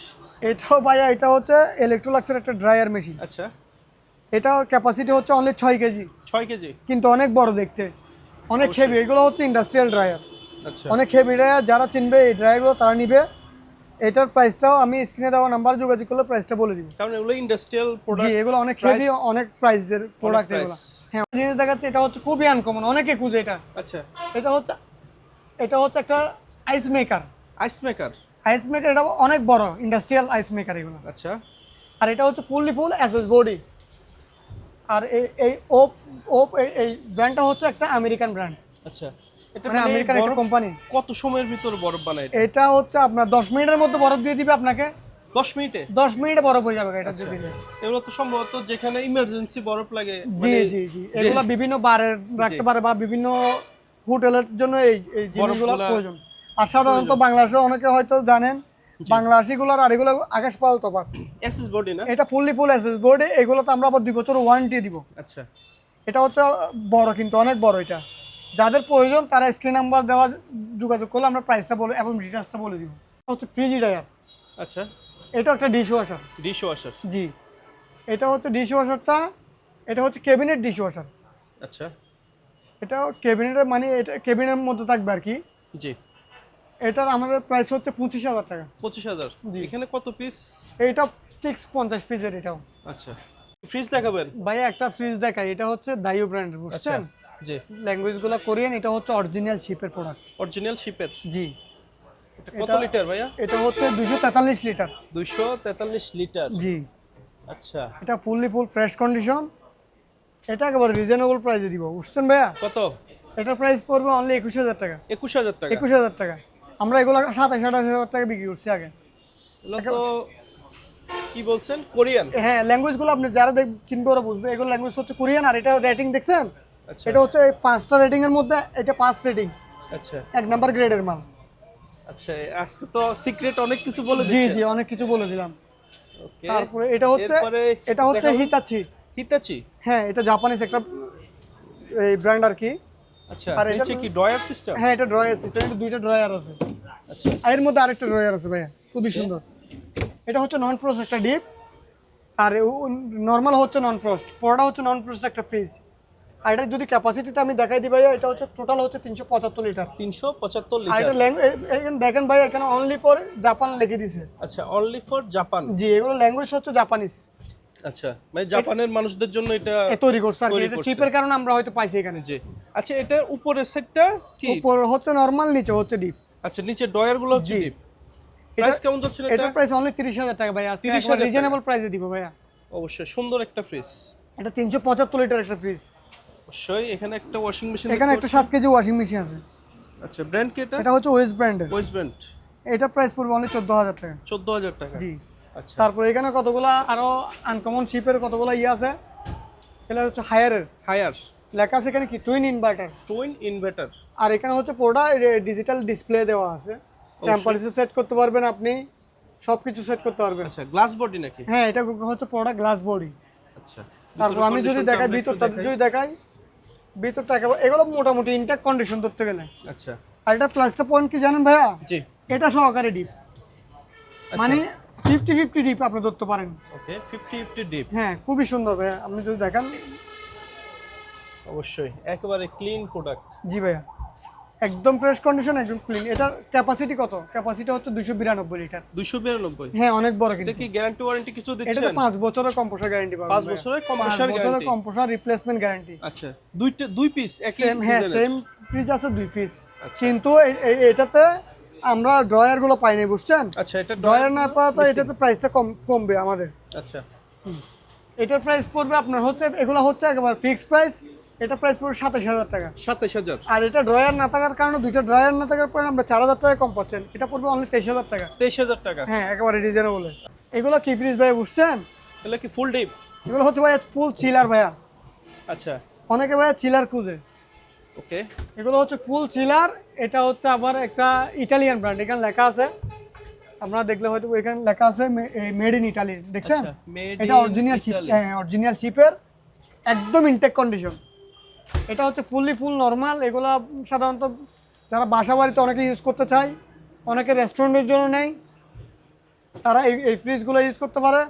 এটাও ভাইয়া, এটা হচ্ছে ইলেকট্রোলাক্সের একটা ড্রায়ার মেশিন। আচ্ছা, এটা ক্যাপাসিটি হচ্ছে অনলি 6 কেজি, 6 কেজি। কিন্তু অনেক বড় দেখতে, অনেক অবশ্যই। হেভি। এগুলো হচ্ছে ইন্ডাস্ট্রিয়াল ড্রায়ার, আচ্ছা, অনেক হেভি ড্রায়ার। যারা চিনবে এই ড্রায়ারগুলো তারা নিবে। এটার প্রাইসটাও আমি স্ক্রিনে দেওয়া নাম্বার যোগাযোগ করলে প্রাইসটা বলে দিব। কারণ এগুলো ইন্ডাস্ট্রিয়াল জি, প্রোডাক্ট। এগুলো অনেক হেভি, অনেক প্রাইসের প্রোডাক্ট price। এগুলো। হ্যাঁ, জিনিস দেখাচ্ছে, এটা হচ্ছে খুবই আনকমন, অনেকে খুঁজে এটা। আচ্ছা, এটা হচ্ছে একটা ice maker. Ice maker. Ice maker, এটা অনেক বড় ইন্ডাস্ট্রিয়াল আইস মেকার এগুলো। আচ্ছা, আর এটা হচ্ছে ফুল অ্যাসেস বডি। আর এই ওপ ওপ এই ব্র্যান্ডটা হচ্ছে একটা আমেরিকান ব্র্যান্ড, আচ্ছা। এটা মানে আমেরিকান একটা বরফ কোম্পানি। কত সময়ের ভিতর বরফ বানায় এটা? এটা হচ্ছে আপনার 10 মিনিটের মধ্যে বরফ দিয়ে দিবে আপনাকে। 10 মিনিটে? 10 মিনিটে বরফ হয়ে যাবে এটা আচ্ছা। দিয়ে দিলে। এগুলো তো সম্ভবত যেখানে ইমার্জেন্সি বরফ লাগে, জি মানে জি জি, এগুলো বিভিন্ন বারে রাখতে পারে বা বিভিন্ন হোটেলের জন্য এই জিনিসগুলো বরফগুলা প্রয়োজন। আর সাধারণত বাংলাদেশে অনেকে হয়তো জানেন, বাংলাদেশিগুলোর আর এগুলো আকাশ পাতাল তফাৎ। এসএস বডি না? এটা ফুল অ্যাসেস বডি। এগুলোতে আমরা আবার 2 বছর ওয়ারেন্টি দিব। আচ্ছা, এটা হচ্ছে বড়, কিন্তু অনেক বড়। এটা যাদের প্রয়োজন তারা স্ক্রিন নাম্বার দেওয়া যোগাযোগ করলে আমরা প্রাইসটা বলে এবং ডিটেলসটা বলে দিব। এটা হচ্ছে ফ্রিজি ড্রায়ার। আচ্ছা। এটা একটা ডিশ ওয়াশার। Dish washer. জি, এটা হচ্ছে ডিশ ওয়াশারটা। এটা হচ্ছে ক্যাবিনেট ডিশ ওয়াশার। আচ্ছা, এটা ক্যাবিনেটের, মানে এটা ক্যাবিনেটের মধ্যে থাকবে আর কি। জি। এটার আমাদের প্রাইস হচ্ছে 25,000 টাকা। 25,000। জি। এখানে কত পিস? এইটা ঠিক 50 পিসের। এটাও আচ্ছা, ফ্রিজ দেখাবেন? ভাই একটা ফ্রিজ দেখাই। এটা হচ্ছে দাইও ব্র্যান্ডের, আচ্ছা, বুঝছেন? জি। ল্যাঙ্গুয়েজগুলো কোরিয়ান। এটা হচ্ছে অরিজিনাল শিপের প্রোডাক্ট। অরিজিনাল শিপের। জি। এটা কত লিটার ভাইয়া? এটা হচ্ছে 243 লিটার। 243 লিটার। জি। আচ্ছা, এটা ফুল ফ্রেশ কন্ডিশন। এটা একেবারে রিজনেবল প্রাইসে দিব, বুঝছেন ভাইয়া? কত? এটার প্রাইস পড়বে অনলি 21,000 টাকা। 21,000 টাকা? 21,000 টাকা। আমরা এগুলো 27,000 টাকা বিক্রি করছি আগে। এগুলো তো কি বলছেন, কোরিয়ান? হ্যাঁ, ল্যাঙ্গুয়েজগুলো আপনি যারা চিনবে ওরা বুঝবে। এগুলো ল্যাঙ্গুয়েজ হচ্ছে কোরিয়ান। আর এটা রেটিং দেখছেন? আচ্ছা, এটা হচ্ছে 5টা রেটিং এর মধ্যে এটা 5 রেটিং, আচ্ছা, 1 নাম্বার গ্রেডের মাল। আচ্ছা। আজকে তো সিক্রেট অনেক কিছু বলে জি দিচ্ছেন। জি, অনেক কিছু বলে দিলাম। ওকে। তারপরে এটা হচ্ছে দেখাবো হিতাচি। হিতাচি। হ্যাঁ, এটা জাপানিজ একটা এই ব্র্যান্ড আর কি। আচ্ছা আর এটা নিচে কি ড্রয়ার সিস্টেম? হ্যাঁ, এটা ড্রয়ার সিস্টেম, এটা দুইটা ড্রয়ার আছে। আচ্ছা আর এর মধ্যে আরেকটা ড্রয়ার আছে ভাইয়া, খুবই সুন্দর। এটা হচ্ছে নন ফ্রস্ট একটা ডিপ, আর নর্মাল হচ্ছে নন ফ্রস্ট, পড়াটা হচ্ছে নন ফ্রস্ট একটা ফ্রিজ। আর এটা যদি ক্যাপাসিটিটা আমি দেখাই দিই ভাইয়া, এটা হচ্ছে টোটাল হচ্ছে 375 লিটার। 375 আর লিটার। এটা দেখেন ভাই, এখানে অনলি ফর জাপান লিখে দিছে। আচ্ছা অনলি ফর জাপান। জি, এগুলো ল্যাঙ্গুয়েজ হচ্ছে জাপানিজ। আচ্ছা মানে জাপানের মানুষদের জন্য এটা তৈরি করছে আর কি, তৈরি এটা করছে। শিপের কারণে আমরা হয়তো পাইছি এখানে। জি। আচ্ছা এটার উপরের সেটটা কি? উপর হচ্ছে নরমাল, নিচে হচ্ছে ডিপ। আচ্ছা নিচে ড্রয়ার গুলো হচ্ছে জি। ডিপ। প্রাইস কেমন যাচ্ছে এটা? এটার প্রাইস অনলি 30,000 টাকা ভাই, আজকে 30,000 টাকা। রিজনেবল প্রাইসে দিব ভাইয়া। অবশ্যই সুন্দর একটা ফ্রিজ। এটা 375 লিটার একটা ফ্রিজ। অবশ্যই এখানে একটা ওয়াশিং মেশিন, এখানে একটা 7 কেজি ওয়াশিং মেশিন আছে। আচ্ছা ব্র্যান্ড কি এটা? এটা হচ্ছে ওয়েস্ট ব্র্যান্ডের। West brand. এটা প্রাইস পড়বে অনলি 14,000 টাকা। 14,000 টাকা। জি। আচ্ছা তারপর এখানে কতগুলা আরো আনকমন শিপের কতগুলা আছে। এটা হচ্ছে হায়ারের, হায়ার লেখা আছে এখানে কি টুইন ইনভার্টার। Twin inverter. আর এখানে হচ্ছে পুরোটা ডিজিটাল ডিসপ্লে দেওয়া আছে, টেম্পারেচার সেট করতে পারবেন আপনি, সবকিছু সেট করতে পারবেন। আচ্ছা গ্লাস বডি নাকি? হ্যাঁ, এটা হচ্ছে পুরোটা গ্লাস বডি। আচ্ছা তারপর আমি যদি দেখাই ভিতরটা, যদি দেখাই ভিতরটা একেবারে এগুলো মোটামুটি ইনটেক কন্ডিশন ধরতে গেলে। আচ্ছা আর এটা প্লাসটা পয়েন্ট কি জানেন ভাইয়া? জি। এটা সহকারে ডিপ, মানে 50-50 ডিপ আপনি ধরতে পারেন। ওকে 50-50 ডিপ। হ্যাঁ, খুবই সুন্দর ভাইয়া, আপনি যদি দেখান। অবশ্যই একেবারে ক্লিন প্রোডাক্ট। জি ভাইয়া, একদম ফ্রেশ কন্ডিশন, একদম ক্লিন। এটার ক্যাপাসিটি কত? ক্যাপাসিটি হচ্ছে 292 লিটার। 292। হ্যাঁ, অনেক বড় এটা কিন্তু। কি গ্যারান্টি ওয়ারেন্টি কিছু এটা দিচ্ছেন? তো 5 বছরের কম্প্রেসার গ্যারান্টি পাবেন। 5 বছরের কম্প্রেসার 5 বছরের গ্যারান্টি। Compressor replacement guarantee. আচ্ছা দুই পিস একই সেম, হ্যাঁ ডিজাইনের? সেম ফ্রিজ আছে 2 পিস। আচ্ছা। কিন্তু এটাতে আমরা ড্রয়ার গুলো পাই নাই, বুঝছেন? আচ্ছা এটা ড্রয়ার না পাওয়াতে এটাতে প্রাইসটা কমবে আমাদের। আচ্ছা এটার প্রাইস পড়বে আপনার হচ্ছে, এগুলো হচ্ছে একেবারে ফিক্সড প্রাইস। এটা প্রাইস পড়বে 27,000 টাকা। 27,000। আর এটা ড্রয়ার না থাকার কারণে, দুইটা ড্রয়ার না থাকার কারণে আমরা 4,000 টাকা কম পাচ্ছেন। এটা পড়বে অনলি 23,000 টাকা। 23,000 টাকা। হ্যাঁ, একেবারে রিজনেবল। এগুলো কি ফ্রিজ ভাই, বুঝছেন? তাহলে কি ফুল ডিপ? এগুলো হচ্ছে ভাইয়া ফুল চিলার ভাইয়া। আচ্ছা অনেকে ভাইয়া চিলার খুঁজে। ওকে এগুলো হচ্ছে ফুল চিলার। এটা হচ্ছে আবার একটা ইটালিয়ান ব্র্যান্ড, এখানে লেখা আছে, আপনারা দেখলে হয়তো এখানে লেখা আছে মেড ইন ইটালি, দেখছেন? আচ্ছা মেড এটা অরিজিনাল শিপ, হ্যাঁ অরিজিনাল শিপের, একদম ইনটেক কন্ডিশন। এটা হচ্ছে ফুল নরমাল। এগুলা সাধারণত যারা বাসা বাড়িতে অনেকে ইউজ করতে চায়, অনেকে রেস্টুরেন্টের জন্য নেয়, তারা এই ফ্রিজগুলো ইউজ করতে পারে।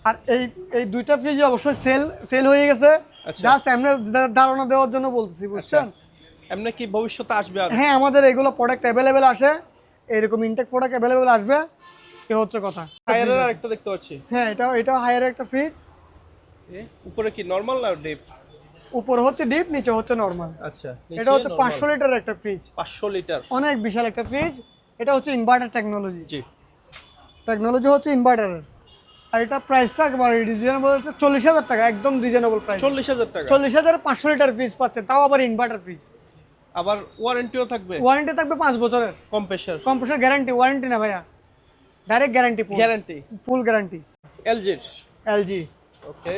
আর এই দুইটা ফ্রিজ অবশ্যই সেল হয়ে গেছে। আচ্ছা। জাস্ট এমনি ধারণা দেওয়ার জন্য বলতেছি, বুঝছেন? এমনি কি ভবিষ্যতে আসবে আর? হ্যাঁ, আমাদের এগুলো প্রোডাক্ট অ্যাভেলেবেল আসে, এরকম ইনটেক প্রোডাক্ট অ্যাভেলেবেল আসবে, এ হচ্ছে কথা। হায়ারের আরেকটা দেখতে পাচ্ছি। হ্যাঁ, এটা হায়ার একটা ফ্রিজ। উপরে কি নরমাল না ডিপ? উপরে হচ্ছে ডিপ, নিচে হচ্ছে নরমাল। আচ্ছা এটা হচ্ছে 500 লিটার একটা ফ্রিজ, 500 লিটার। অনেক বিশাল একটা ফ্রিজ। এটা হচ্ছে ইনভার্টার টেকনোলজি। জি টেকনোলজি হচ্ছে ইনভার্টারের। আর এটা প্রাইসটা একেবারে রিজনেবল, 40,000 টাকা, একদম রিজনেবল প্রাইস। 40,000 টাকা। 40,000 500 লিটার ফ্রিজ পাচ্ছেন, তাও আবার ইনভার্টার ফ্রিজ। আবার ওয়ারেন্টিও থাকবে? ওয়ারেন্টি থাকবে 5 বছরের। কম্প্রেসার গ্যারান্টি, ওয়ারেন্টি না ভাইয়া, direct guarantee. Guarantee full guarantee. এলজির। এলজি। ওকে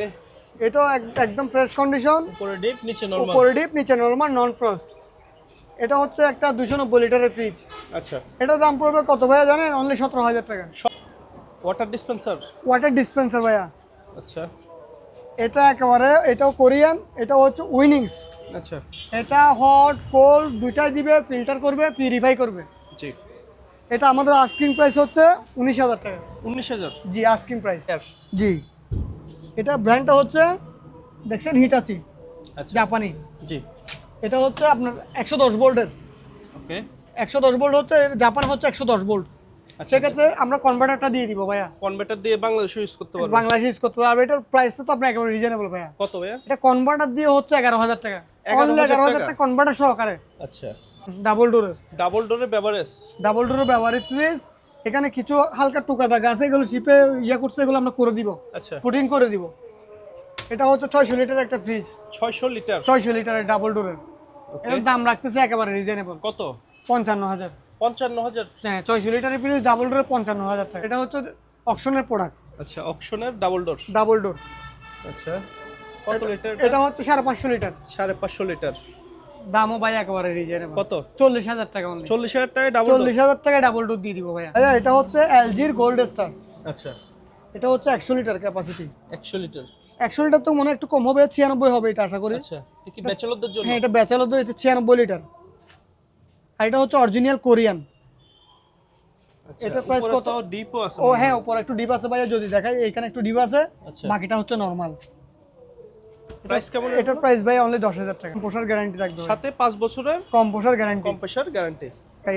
এটা একদম ফ্রেশ কন্ডিশন। উপরে ডিপ নিচে নরমাল। উপরে ডিপ, নিচে নরমাল, নন ফ্রস্ট। এটা হচ্ছে একটা 290 লিটারের ফ্রিজ। আচ্ছা এটার দাম পড়বে কত ভাইয়া জানেন? অনলি 17,000 টাকা। Water dispenser. ওয়াটার ডিসপেন্সার ভাইয়া। আচ্ছা এটা একেবারে, এটাও কোরিয়ান, এটা হচ্ছে উইনিংস। আচ্ছা এটা হট কোল্ড দুইটাই দিবে, ফিল্টার করবে, পিউরিফাই করবে। জি। এটা আমাদের আস্কিং প্রাইস হচ্ছে 19,000 টাকা। 19,000? জি, আস্কিং প্রাইস। জি। এটা ব্র্যান্ডটা হচ্ছে, দেখছেন, হিটাচি, আচ্ছা জাপানি। জি। এটা হচ্ছে আপনার 110 ভোল্টের। ওকে 110 ভোল্ট হচ্ছে, জাপান হচ্ছে 110 ভোল্ট। সেক্ষেত্রে আমরা কনভার্টারটা দিয়ে দিব ভাইয়া। কনভার্টার দিয়ে বাংলাদেশে ইউজ করতে পারবে? বাংলাদেশে ইউজ করতে পারবে। এটার প্রাইসটা তো আপনার একেবারে রিজনেবল ভাইয়া। কত ভাইয়া? এটা কনভার্টার দিয়ে হচ্ছে 11,000 টাকা। 11,000 টাকা কনভার্টার সহকারে। আচ্ছা ডাবল ডোরের। ডাবল ডোরের বেভারেজ। ডাবল ডোরের ব্যবহারিক ফ্রিজ। এখানে কিছু হালকা টুকা টাকা আছে, এগুলো শিপে করছে, এগুলো আমরা করে দিব, আচ্ছা পুটিং করে দিব। এটা হচ্ছে 600 লিটার একটা ফ্রিজ। 600 লিটার? 600 লিটারের ডাবল ডোরের। এর দাম রাখতেছে একেবারে রিজনেবল। কত? 55,000। 55,000? হ্যাঁ, 600 লিটারের ফ্রিজ ডাবল ডোরের 55,000 টাকা। এটা হচ্ছে অকশনের প্রোডাক্ট। আচ্ছা অকশনের ডাবল ডোর। Double door. আচ্ছা কত লিটার? এটা হচ্ছে 550 লিটার। 550 লিটার। দামও ভাই একেবারে রিজনেবল। কত? 40,000 টাকা অনলি। 40,000 টাকায় ডাবল ডোর? 40,000 টাকায় ডাবল ডোর দিয়ে দিব ভাইয়া। এটা হচ্ছে এলজির গোল্ড স্টার। আচ্ছা এটা হচ্ছে 100 লিটার ক্যাপাসিটি। 100 লিটার। 100 লিটার তো মনে হয় একটু কম হবে, 96 হবে এটা আশা করি। আচ্ছা, এটা কি ব্যাচেলরদের জন্য? হ্যাঁ, এটা ব্যাচেলরদের, এটা 96 লিটার। আর এটা হচ্ছে অরিজিনাল কোরিয়ান। আচ্ছা, এটার প্রাইস উপরে কত? তো ডিপও আছে। ও হ্যাঁ, উপরে একটু ডিপ আছে ভাইয়া, যদি দেখাই এইখানে একটু ডিপ আছে, আচ্ছা, বাকিটা হচ্ছে নরমাল। প্রাইস কেমন? এটার প্রাইস ভাই অনলি 10,000 টাকা। কম্প্রেসার গ্যারান্টি থাকবে ভাই। সাথে 5 বছরের কম্প্রেসার গ্যারান্টি। Compressor guarantee.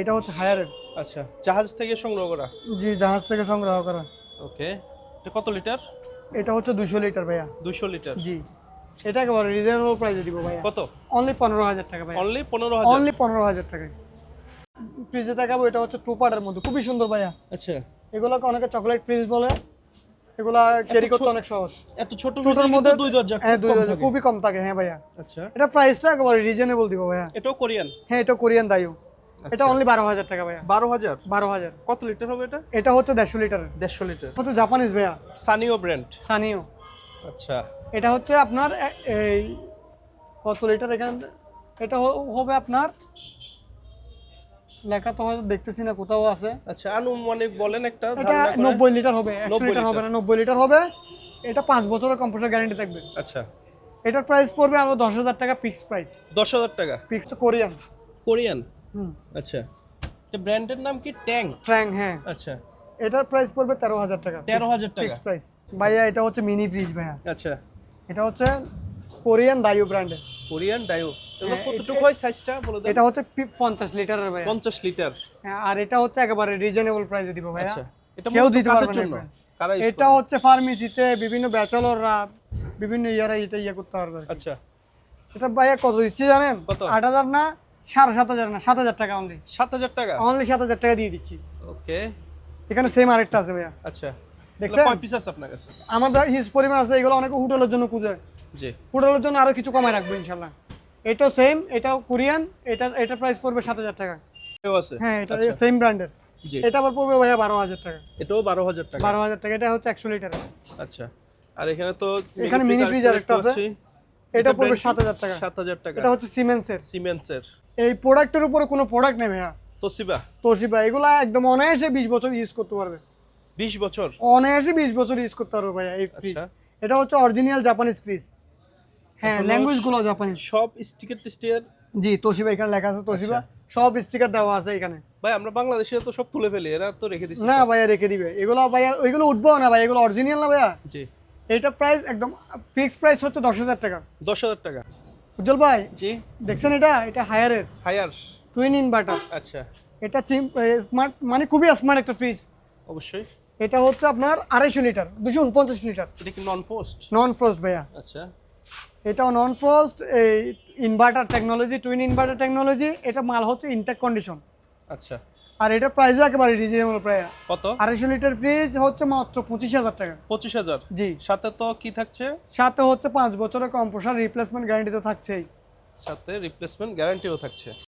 এটা হচ্ছে হায়ারের। আচ্ছা, জাহাজ থেকে সংগ্রহ করা। জি, জাহাজ থেকে সংগ্রহ করা। ওকে, এটা কত লিটার? এটা হচ্ছে 200 লিটার ভাইয়া। 200 লিটার। জি, এটা একেবারে রিজনেবল প্রাইসে দিব ভাইয়া। কত? অনলি 15,000 টাকা ভাইয়া। অনলি 15,000? অনলি 15,000 টাকায়। ফ্রিজে দেখাবো, এটা হচ্ছে টু পার্টের মধ্যে, খুবই সুন্দর ভাইয়া। আচ্ছা, এগুলোকে অনেকে চকলেট ফ্রিজ বলে, এগুলা ক্যারি করতে অনেক সহজ। এত ছোট ছোটর মধ্যে 2 দরজা। হ্যাঁ, খুব কম থাকে। খুবই কম থাকে। হ্যাঁ ভাইয়া, আচ্ছা, এটা প্রাইসটা একেবারে রিজনেবল দিব ভাইয়া। এটাও কোরিয়ান? হ্যাঁ, এটা কোরিয়ান দায়ু। এটা আচ্ছা। অনলি 12,000 টাকা ভাইয়া। 12,000? 12,000। কত লিটার হবে এটা? এটা হচ্ছে 150 লিটারের। 150 লিটার। হচ্ছে জাপানিজ ভাইয়া, সানিও ব্র্যান্ড। সানিও। আচ্ছা, এটা হচ্ছে আপনার এই কত লিটার এখানে, এটা হবে আপনার, লেখা তো হয়তো দেখতেছি না, কোথাও আছে। আচ্ছা, আনুমানিক বলেন একটা এটা ধারণা করে। 90 লিটার হবে, 100 90 লিটার হবে লিটার। না, 90 লিটার হবে। এটা 5 বছরের কম্প্রেসার গ্যারান্টি থাকবে। আচ্ছা, এটার প্রাইস পড়বে আরো 10,000 টাকা ফিক্স প্রাইস। 10,000 টাকা। ফিক্স তো কোরিয়ান। কোরিয়ান? হুম, আচ্ছা, এটা ব্র্যান্ডের নাম কি? ট্যাং? ট্র্যাং, হ্যাঁ। আচ্ছা, এটার প্রাইস পড়বে 13,000 টাকা। 13,000 টাকা। ফিক্স প্রাইস ভাইয়া। এটা হচ্ছে মিনি ফ্রিজ ভাইয়া। আচ্ছা, এটা হচ্ছে কোরিয়ান দায়ু ব্র্যান্ডের। কোরিয়ান ডায়ো। এগুলো হ্যাঁ, কতটুকু হয় সাইজটা বলে দেন? এটা হচ্ছে 50 লিটারের ভাইয়া। 50 লিটার। হ্যাঁ, আর এটা হচ্ছে একেবারে রিজনেবল প্রাইসে দিব ভাইয়া। আচ্ছা, এটা কেউ মূলত দিতে কাদের পারবে জন্য? না। কারা use এটা করে? হচ্ছে ফার্মেসিতে বিভিন্ন ব্যাচেলররা, বিভিন্ন ইয়ারা এটা ইয়ে করতে পারবে। আচ্ছা, এটা ভাইয়া কত দিচ্ছি জানেন? কত? 8,000 না, 7,500 না, 7,000 টাকা অনলি। 7,000 টাকা? অনলি 7,000 টাকা দিয়ে দিচ্ছি। ওকে, এখানে সেম আরেকটা আছে ভাইয়া, আচ্ছা। দেখছেন? কয় পিস আছে আপনার কাছে? আমাদের হিউজ পরিমাণ আছে, এগুলো অনেকে হোটেলের জন্য খুঁজে। জি। হোটেলের জন্য আরো কিছু কমায় রাখবো ইনশাল্লাহ। এটাও সেম, এটাও কোরিয়ান। এটা প্রাইস পড়বে 7,000 টাকা। এও আছে? হ্যাঁ, এটা আচ্ছা, সেম ব্র্যান্ডের। জি। এটা আবার পড়বে ভাইয়া 12,000 টাকা। এটাও 12,000 টাকা? 12,000 টাকা। এটা হচ্ছে 100 লিটার। আচ্ছা, আর এখানে তো এখানে মিনি ফ্রিজ আরেকটা আছে, এটা পড়বে 7,000 টাকা। 7,000 টাকা। এটা হচ্ছে সিমেন্সের। সিমেন্সের। এই প্রোডাক্টের উপরে কোনো প্রোডাক্ট নেই ভাইয়া। তোশিবা? তোশিবা, এগুলা একদম অনায়াসে 20 বছর ইউজ করতে পারবে। 20 বছর? অনায়াসে 20 বছর ইউজ করতে পারবে ভাইয়া এই ফ্রিজ। আচ্ছা, এটা হচ্ছে অরিজিনাল জাপানিজ ফ্রিজ। হ্যাঁ, হলো ল্যাঙ্গুয়েজ গুলো জাপানিজ। সব স্টিকার টিস্টিকার? জি, তোশিবা এখানে লেখা আছে, তোশিবা আচ্ছা। সব স্টিকার দেওয়া আছে এখানে। ভাই আমরা বাংলাদেশে তো সব তুলে ফেলি, এরা তো রেখে দিচ্ছে। না ভাইয়া, রেখে দিবে এগুলো ভাইয়া, ওইগুলো উঠবো না ভাই, এগুলো অরিজিনাল না ভাইয়া। জি। এটা প্রাইস একদম ফিক্স প্রাইস হচ্ছে 10,000 টাকা। 10,000 টাকা? উজ্জ্বল ভাই, জি। দেখছেন এটা হায়ারের হায়ার? Twin inverter. আচ্ছা, এটা স্মার্ট, মানে খুবই স্মার্ট একটা ফ্রিজ। অবশ্যই। এটা হচ্ছে আপনার 250 লিটার, 249 লিটার। এটা কি নন ফোস্ট? নন ফ্রস্ট ভাইয়া। আচ্ছা, এটাও নন ফ্রস্ট, এই inverter technology, twin inverter technology. এটা মাল হচ্ছে ইনটেক কন্ডিশন। আচ্ছা। আর এটা প্রাইসও একেবারে রিজনেবল প্রায়। কত? 250 লিটার ফ্রিজ হচ্ছে মাত্র 25,000 টাকা। 25,000? জি। সাথে তো কি থাকছে? সাথে হচ্ছে 5 বছরের কম্প্রেসার রিপ্লেসমেন্ট গ্যারান্টি তো থাকছেই। সাথে রিপ্লেসমেন্ট গ্যারান্টিও থাকছে।